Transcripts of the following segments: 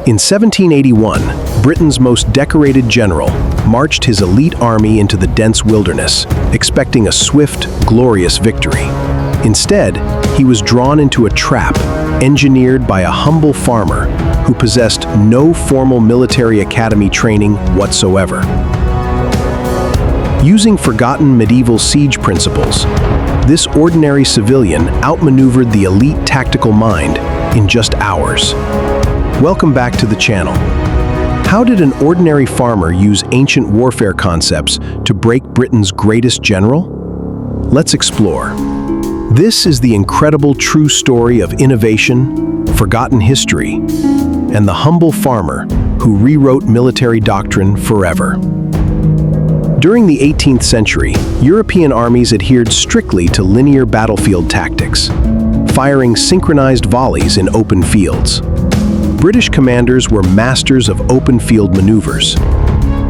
In 1781, Britain's most decorated general marched his elite army into the dense wilderness, expecting a swift, glorious victory. Instead, he was drawn into a trap engineered by a humble farmer who possessed no formal military academy training whatsoever. Using forgotten medieval siege principles, this ordinary civilian outmaneuvered the elite tactical mind in just hours. Welcome back to the channel. How did an ordinary farmer use ancient warfare concepts to break Britain's greatest general? Let's explore. This is the incredible true story of innovation, forgotten history, and the humble farmer who rewrote military doctrine forever. During the 18th century, European armies adhered strictly to linear battlefield tactics, firing synchronized volleys in open fields. British commanders were masters of open field maneuvers,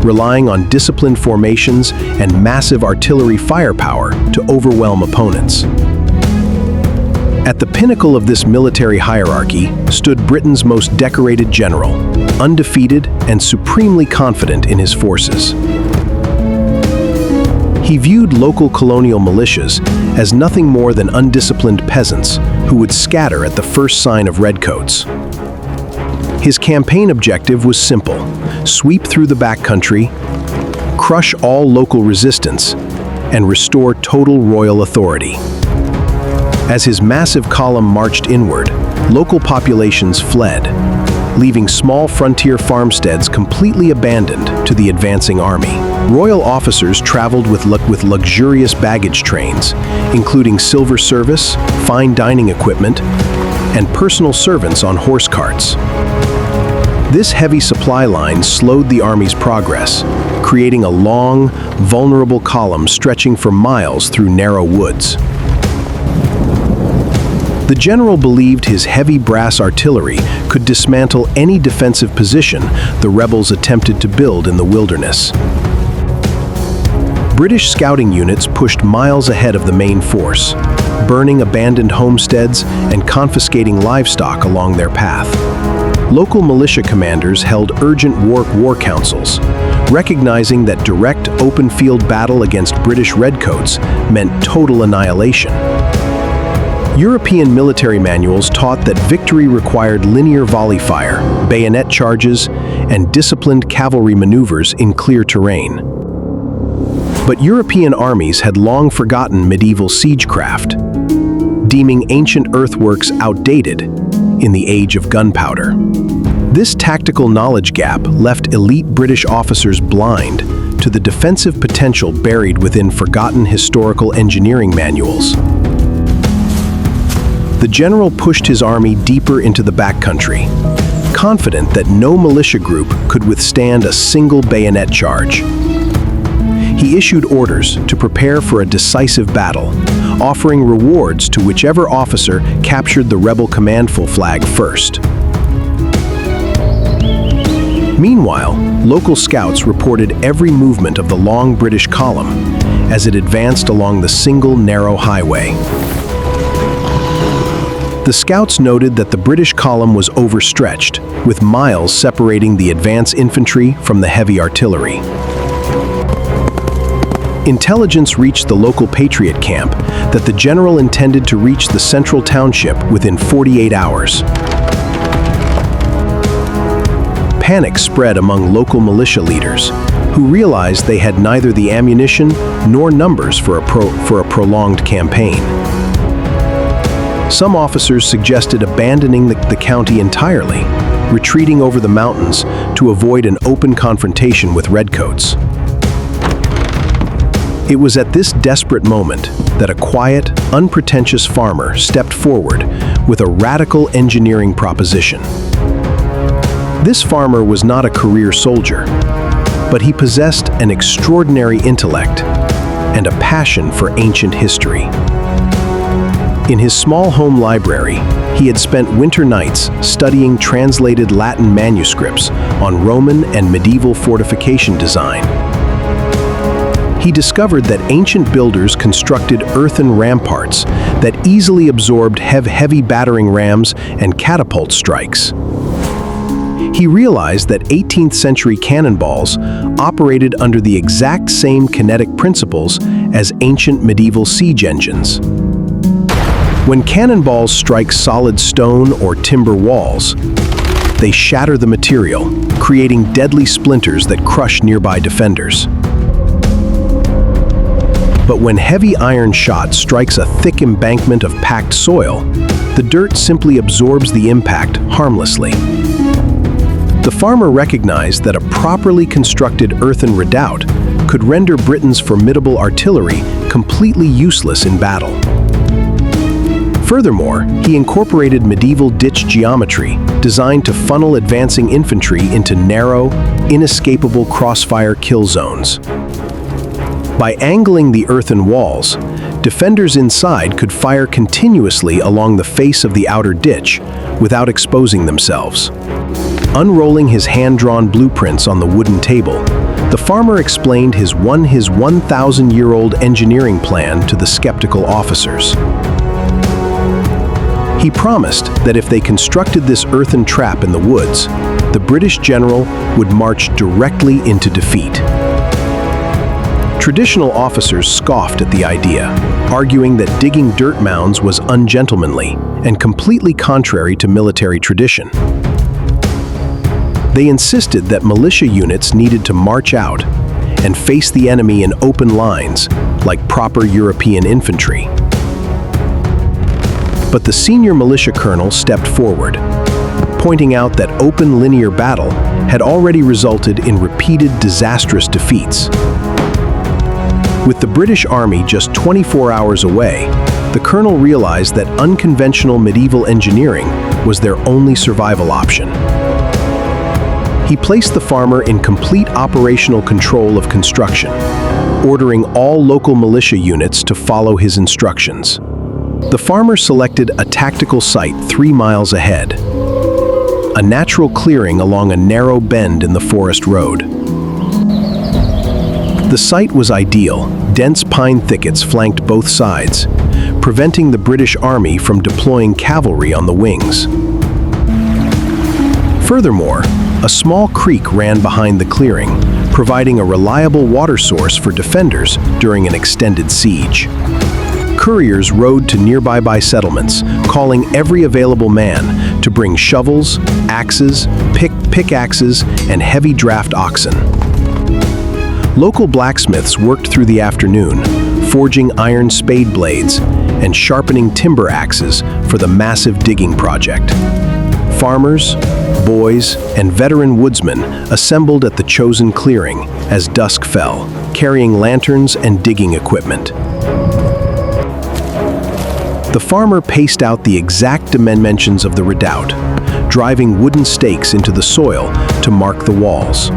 relying on disciplined formations and massive artillery firepower to overwhelm opponents. At the pinnacle of this military hierarchy stood Britain's most decorated general, undefeated and supremely confident in his forces. He viewed local colonial militias as nothing more than undisciplined peasants who would scatter at the first sign of redcoats. His campaign objective was simple: sweep through the backcountry, crush all local resistance, and restore total royal authority. As his massive column marched inward, local populations fled, leaving small frontier farmsteads completely abandoned to the advancing army. Royal officers traveled with luxurious baggage trains, including silver service, fine dining equipment, and personal servants on horse carts. This heavy supply line slowed the army's progress, creating a long, vulnerable column stretching for miles through narrow woods. The general believed his heavy brass artillery could dismantle any defensive position the rebels attempted to build in the wilderness. British scouting units pushed miles ahead of the main force, burning abandoned homesteads and confiscating livestock along their path. Local militia commanders held urgent war councils, recognizing that direct open-field battle against British redcoats meant total annihilation. European military manuals taught that victory required linear volley fire, bayonet charges, and disciplined cavalry maneuvers in clear terrain. But European armies had long forgotten medieval siegecraft, deeming ancient earthworks outdated in the age of gunpowder. This tactical knowledge gap left elite British officers blind to the defensive potential buried within forgotten historical engineering manuals. The general pushed his army deeper into the backcountry, confident that no militia group could withstand a single bayonet charge. He issued orders to prepare for a decisive battle, offering rewards to whichever officer captured the rebel commandful flag first. Meanwhile, local scouts reported every movement of the long British column as it advanced along the single narrow highway. The scouts noted that the British column was overstretched, with miles separating the advance infantry from the heavy artillery. Intelligence reached the local Patriot camp that the general intended to reach the central township within 48 hours. Panic spread among local militia leaders, who realized they had neither the ammunition nor numbers for a prolonged campaign. Some officers suggested abandoning the county entirely, retreating over the mountains to avoid an open confrontation with redcoats. It was at this desperate moment that a quiet, unpretentious farmer stepped forward with a radical engineering proposition. This farmer was not a career soldier, but he possessed an extraordinary intellect and a passion for ancient history. In his small home library, he had spent winter nights studying translated Latin manuscripts on Roman and medieval fortification design. He discovered that ancient builders constructed earthen ramparts that easily absorbed heavy battering rams and catapult strikes. He realized that 18th century cannonballs operated under the exact same kinetic principles as ancient medieval siege engines. When cannonballs strike solid stone or timber walls, they shatter the material, creating deadly splinters that crush nearby defenders. But when heavy iron shot strikes a thick embankment of packed soil, the dirt simply absorbs the impact harmlessly. The farmer recognized that a properly constructed earthen redoubt could render Britain's formidable artillery completely useless in battle. Furthermore, he incorporated medieval ditch geometry designed to funnel advancing infantry into narrow, inescapable crossfire kill zones. By angling the earthen walls, defenders inside could fire continuously along the face of the outer ditch without exposing themselves. Unrolling his hand-drawn blueprints on the wooden table, the farmer explained his 1,000-year-old engineering plan to the skeptical officers. He promised that if they constructed this earthen trap in the woods, the British general would march directly into defeat. Traditional officers scoffed at the idea, arguing that digging dirt mounds was ungentlemanly and completely contrary to military tradition. They insisted that militia units needed to march out and face the enemy in open lines, like proper European infantry. But the senior militia colonel stepped forward, pointing out that open linear battle had already resulted in repeated disastrous defeats. With the British Army just 24 hours away, the colonel realized that unconventional medieval engineering was their only survival option. He placed the farmer in complete operational control of construction, ordering all local militia units to follow his instructions. The farmer selected a tactical site 3 miles ahead, a natural clearing along a narrow bend in the forest road. The site was ideal. Dense pine thickets flanked both sides, preventing the British Army from deploying cavalry on the wings. Furthermore, a small creek ran behind the clearing, providing a reliable water source for defenders during an extended siege. Couriers rode to nearby settlements, calling every available man to bring shovels, axes, pickaxes, and heavy draft oxen. Local blacksmiths worked through the afternoon, forging iron spade blades and sharpening timber axes for the massive digging project. Farmers, boys, and veteran woodsmen assembled at the chosen clearing as dusk fell, carrying lanterns and digging equipment. The farmer paced out the exact dimensions of the redoubt, driving wooden stakes into the soil to mark the walls.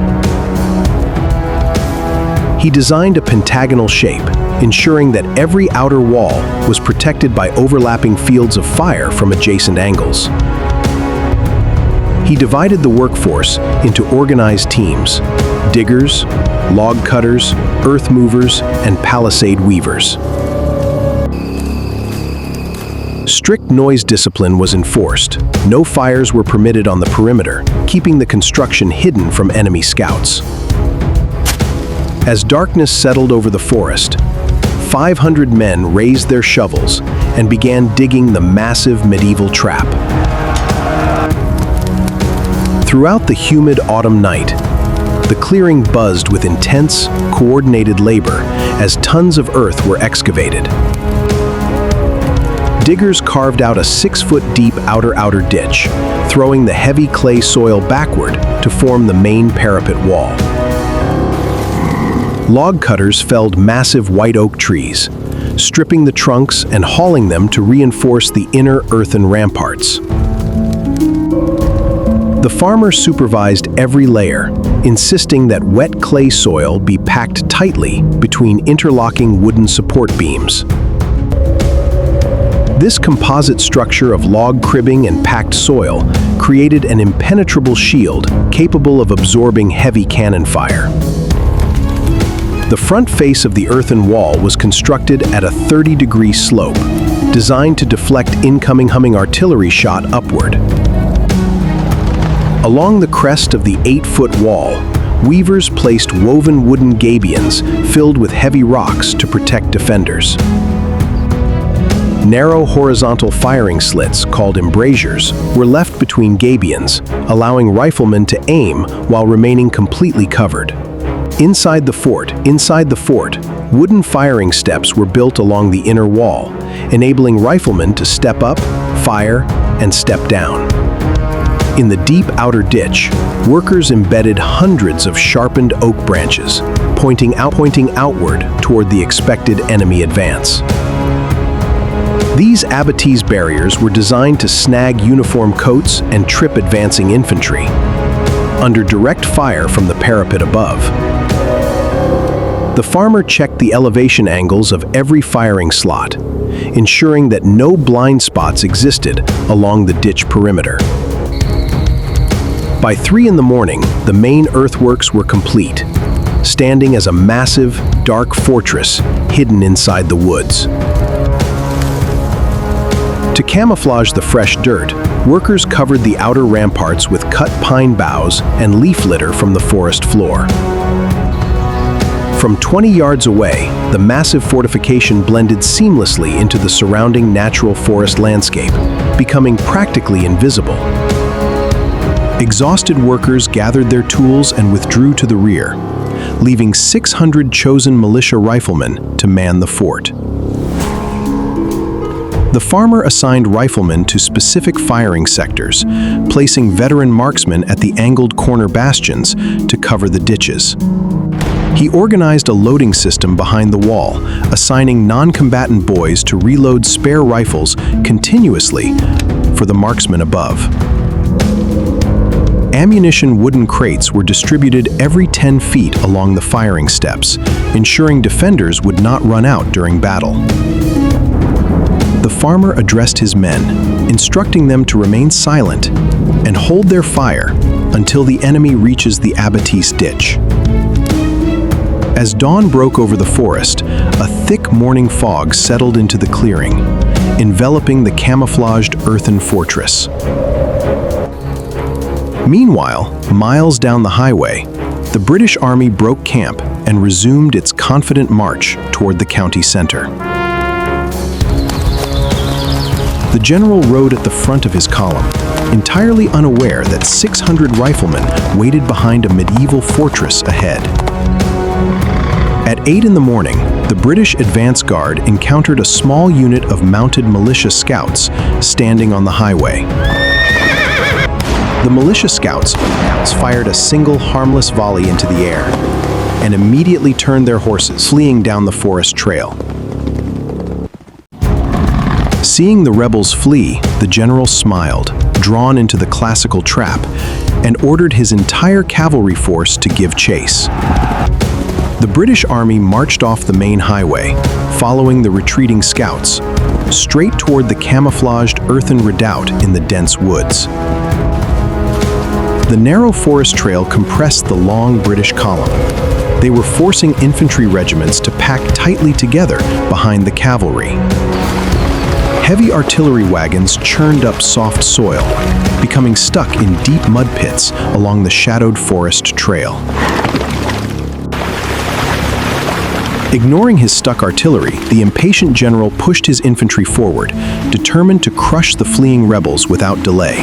He designed a pentagonal shape, ensuring that every outer wall was protected by overlapping fields of fire from adjacent angles. He divided the workforce into organized teams: diggers, log cutters, earth movers, and palisade weavers. Strict noise discipline was enforced. No fires were permitted on the perimeter, keeping the construction hidden from enemy scouts. As darkness settled over the forest, 500 men raised their shovels and began digging the massive medieval trap. Throughout the humid autumn night, the clearing buzzed with intense, coordinated labor as tons of earth were excavated. Diggers carved out a 6-foot-deep outer ditch, throwing the heavy clay soil backward to form the main parapet wall. Log cutters felled massive white oak trees, stripping the trunks and hauling them to reinforce the inner earthen ramparts. The farmer supervised every layer, insisting that wet clay soil be packed tightly between interlocking wooden support beams. This composite structure of log cribbing and packed soil created an impenetrable shield capable of absorbing heavy cannon fire. The front face of the earthen wall was constructed at a 30-degree slope, designed to deflect incoming artillery shot upward. Along the crest of the 8-foot wall, weavers placed woven wooden gabions filled with heavy rocks to protect defenders. Narrow horizontal firing slits, called embrasures, were left between gabions, allowing riflemen to aim while remaining completely covered. Inside the fort, wooden firing steps were built along the inner wall, enabling riflemen to step up, fire, and step down. In the deep outer ditch, workers embedded hundreds of sharpened oak branches, pointing outward toward the expected enemy advance. These abattis barriers were designed to snag uniform coats and trip advancing infantry, under direct fire from the parapet above. The farmer checked the elevation angles of every firing slot, ensuring that no blind spots existed along the ditch perimeter. By 3 a.m, the main earthworks were complete, standing as a massive, dark fortress hidden inside the woods. To camouflage the fresh dirt, workers covered the outer ramparts with cut pine boughs and leaf litter from the forest floor. From 20 yards away, the massive fortification blended seamlessly into the surrounding natural forest landscape, becoming practically invisible. Exhausted workers gathered their tools and withdrew to the rear, leaving 600 chosen militia riflemen to man the fort. The farmer assigned riflemen to specific firing sectors, placing veteran marksmen at the angled corner bastions to cover the ditches. He organized a loading system behind the wall, assigning non-combatant boys to reload spare rifles continuously for the marksmen above. Ammunition wooden crates were distributed every 10 feet along the firing steps, ensuring defenders would not run out during battle. The farmer addressed his men, instructing them to remain silent and hold their fire until the enemy reaches the abattis ditch. As dawn broke over the forest, a thick morning fog settled into the clearing, enveloping the camouflaged earthen fortress. Meanwhile, miles down the highway, the British Army broke camp and resumed its confident march toward the county center. The general rode at the front of his column, entirely unaware that 600 riflemen waited behind a medieval fortress ahead. At 8 a.m, the British advance guard encountered a small unit of mounted militia scouts standing on the highway. The militia scouts fired a single harmless volley into the air and immediately turned their horses, fleeing down the forest trail. Seeing the rebels flee, the general smiled, drawn into the classical trap, and ordered his entire cavalry force to give chase. The British Army marched off the main highway, following the retreating scouts, straight toward the camouflaged earthen redoubt in the dense woods. The narrow forest trail compressed the long British column. They were forcing infantry regiments to pack tightly together behind the cavalry. Heavy artillery wagons churned up soft soil, becoming stuck in deep mud pits along the shadowed forest trail. Ignoring his stuck artillery, the impatient general pushed his infantry forward, determined to crush the fleeing rebels without delay.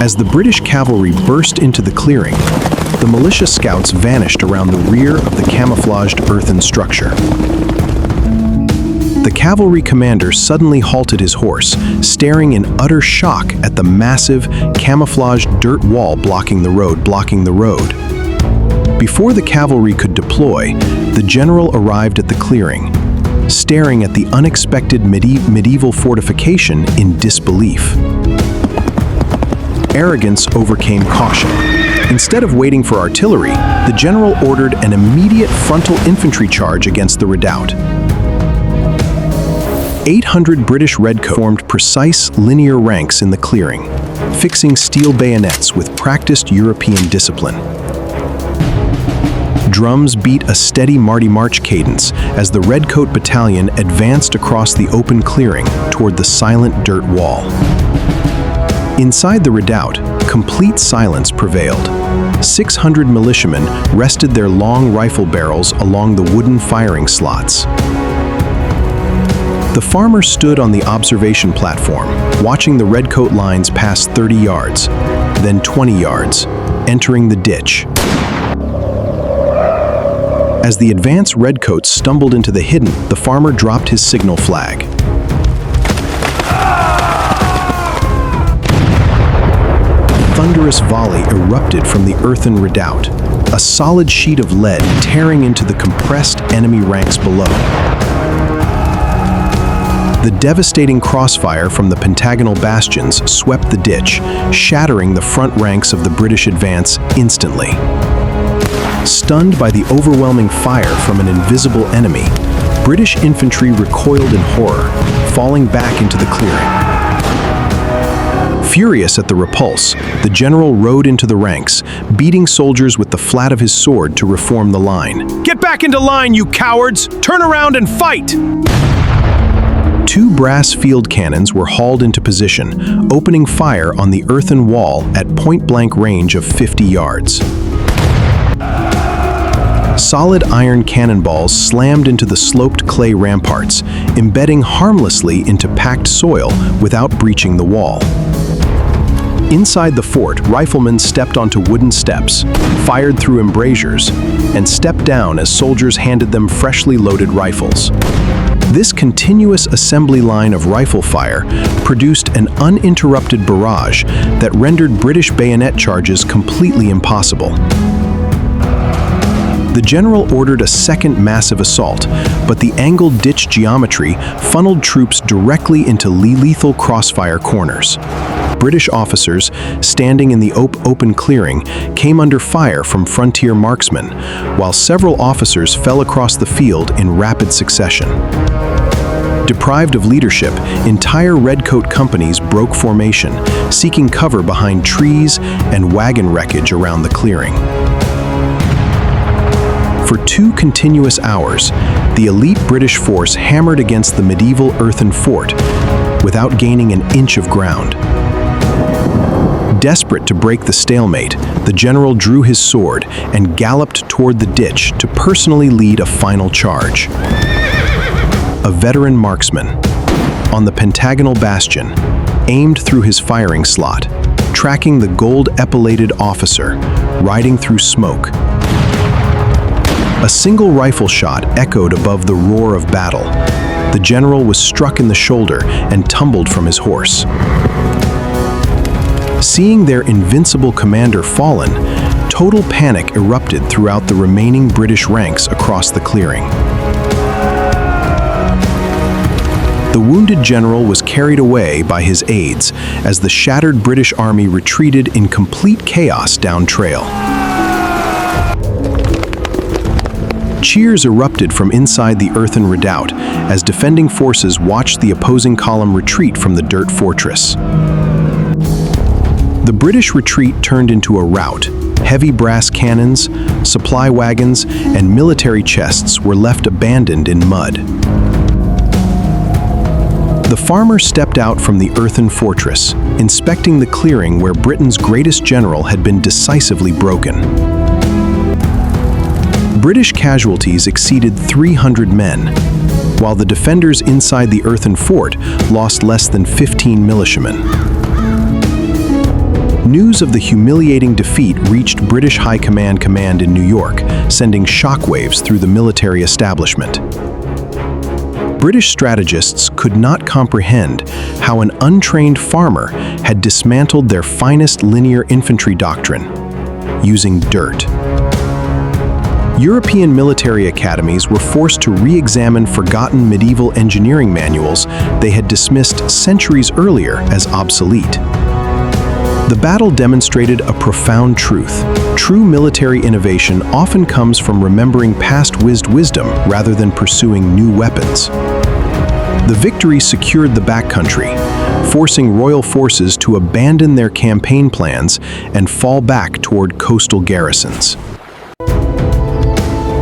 As the British cavalry burst into the clearing, the militia scouts vanished around the rear of the camouflaged earthen structure. The cavalry commander suddenly halted his horse, staring in utter shock at the massive, camouflaged dirt wall blocking the road. Before the cavalry could deploy, the general arrived at the clearing, staring at the unexpected medieval fortification in disbelief. Arrogance overcame caution. Instead of waiting for artillery, the general ordered an immediate frontal infantry charge against the redoubt. 800 British redcoats formed precise linear ranks in the clearing, fixing steel bayonets with practiced European discipline. Drums beat a steady Marty March cadence as the Redcoat Battalion advanced across the open clearing toward the silent dirt wall. Inside the redoubt, complete silence prevailed. 600 militiamen rested their long rifle barrels along the wooden firing slots. The farmer stood on the observation platform, watching the redcoat lines pass 30 yards, then 20 yards, entering the ditch. As the advance redcoats stumbled into the hidden, the farmer dropped his signal flag. A thunderous volley erupted from the earthen redoubt, a solid sheet of lead tearing into the compressed enemy ranks below. The devastating crossfire from the pentagonal bastions swept the ditch, shattering the front ranks of the British advance instantly. Stunned by the overwhelming fire from an invisible enemy, British infantry recoiled in horror, falling back into the clearing. Furious at the repulse, the general rode into the ranks, beating soldiers with the flat of his sword to reform the line. "Get back into line, you cowards! Turn around and fight!" 2 brass field cannons were hauled into position, opening fire on the earthen wall at point-blank range of 50 yards. Solid iron cannonballs slammed into the sloped clay ramparts, embedding harmlessly into packed soil without breaching the wall. Inside the fort, riflemen stepped onto wooden steps, fired through embrasures, and stepped down as soldiers handed them freshly loaded rifles. This continuous assembly line of rifle fire produced an uninterrupted barrage that rendered British bayonet charges completely impossible. The general ordered a second massive assault, but the angled ditch geometry funneled troops directly into lethal crossfire corners. British officers, standing in the open clearing, came under fire from frontier marksmen, while several officers fell across the field in rapid succession. Deprived of leadership, entire redcoat companies broke formation, seeking cover behind trees and wagon wreckage around the clearing. For 2 continuous hours, the elite British force hammered against the medieval earthen fort without gaining an inch of ground. Desperate to break the stalemate, the general drew his sword and galloped toward the ditch to personally lead a final charge. A veteran marksman, on the pentagonal bastion, aimed through his firing slot, tracking the gold-epauleted officer, riding through smoke. A single rifle shot echoed above the roar of battle. The general was struck in the shoulder and tumbled from his horse. Seeing their invincible commander fallen, total panic erupted throughout the remaining British ranks across the clearing. The wounded general was carried away by his aides as the shattered British army retreated in complete chaos down trail. Cheers erupted from inside the earthen redoubt as defending forces watched the opposing column retreat from the dirt fortress. The British retreat turned into a rout. Heavy brass cannons, supply wagons, and military chests were left abandoned in mud. The farmer stepped out from the earthen fortress, inspecting the clearing where Britain's greatest general had been decisively broken. British casualties exceeded 300 men, while the defenders inside the earthen fort lost less than 15 militiamen. News of the humiliating defeat reached British High Command in New York, sending shockwaves through the military establishment. British strategists could not comprehend how an untrained farmer had dismantled their finest linear infantry doctrine, using dirt. European military academies were forced to re-examine forgotten medieval engineering manuals they had dismissed centuries earlier as obsolete. The battle demonstrated a profound truth. True military innovation often comes from remembering past wisdom rather than pursuing new weapons. The victory secured the backcountry, forcing royal forces to abandon their campaign plans and fall back toward coastal garrisons.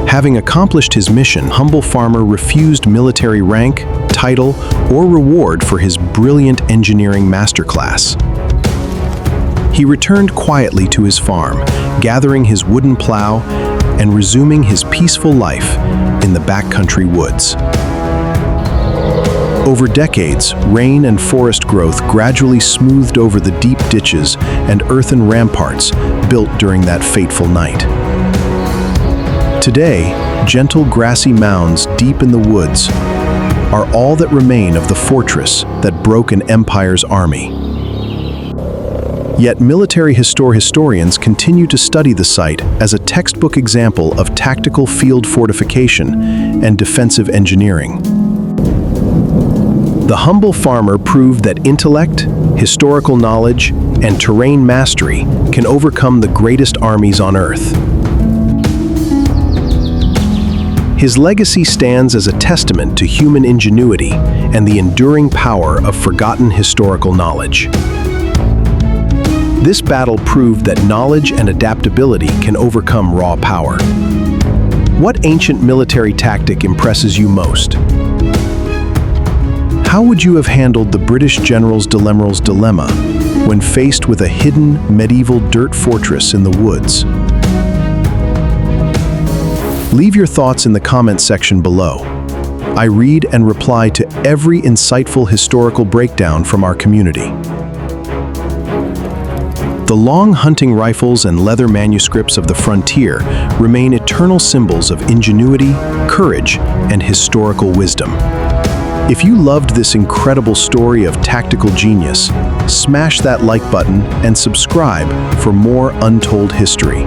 Having accomplished his mission, humble farmer refused military rank, title, or reward for his brilliant engineering masterclass. He returned quietly to his farm, gathering his wooden plow and resuming his peaceful life in the backcountry woods. Over decades, rain and forest growth gradually smoothed over the deep ditches and earthen ramparts built during that fateful night. Today, gentle grassy mounds deep in the woods are all that remain of the fortress that broke an empire's army. Yet military historians continue to study the site as a textbook example of tactical field fortification and defensive engineering. The humble farmer proved that intellect, historical knowledge, and terrain mastery can overcome the greatest armies on Earth. His legacy stands as a testament to human ingenuity and the enduring power of forgotten historical knowledge. This battle proved that knowledge and adaptability can overcome raw power. What ancient military tactic impresses you most? How would you have handled the British general's dilemma when faced with a hidden medieval dirt fortress in the woods? Leave your thoughts in the comments section below. I read and reply to every insightful historical breakdown from our community. The long hunting rifles and leather manuscripts of the frontier remain eternal symbols of ingenuity, courage, and historical wisdom. If you loved this incredible story of tactical genius, smash that like button and subscribe for more untold history.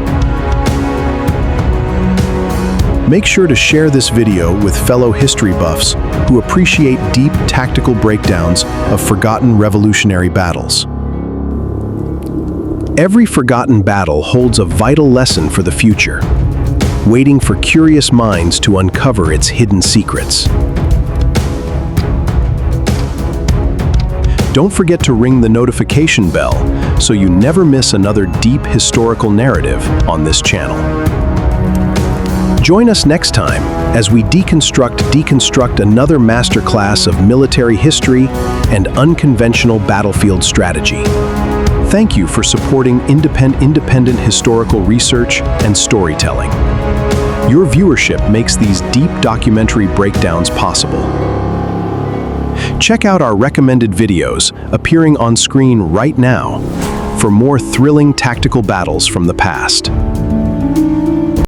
Make sure to share this video with fellow history buffs who appreciate deep tactical breakdowns of forgotten revolutionary battles. Every forgotten battle holds a vital lesson for the future, waiting for curious minds to uncover its hidden secrets. Don't forget to ring the notification bell so you never miss another deep historical narrative on this channel. Join us next time as we deconstruct another masterclass of military history and unconventional battlefield strategy. Thank you for supporting independent historical research and storytelling. Your viewership makes these deep documentary breakdowns possible. Check out our recommended videos appearing on screen right now for more thrilling tactical battles from the past.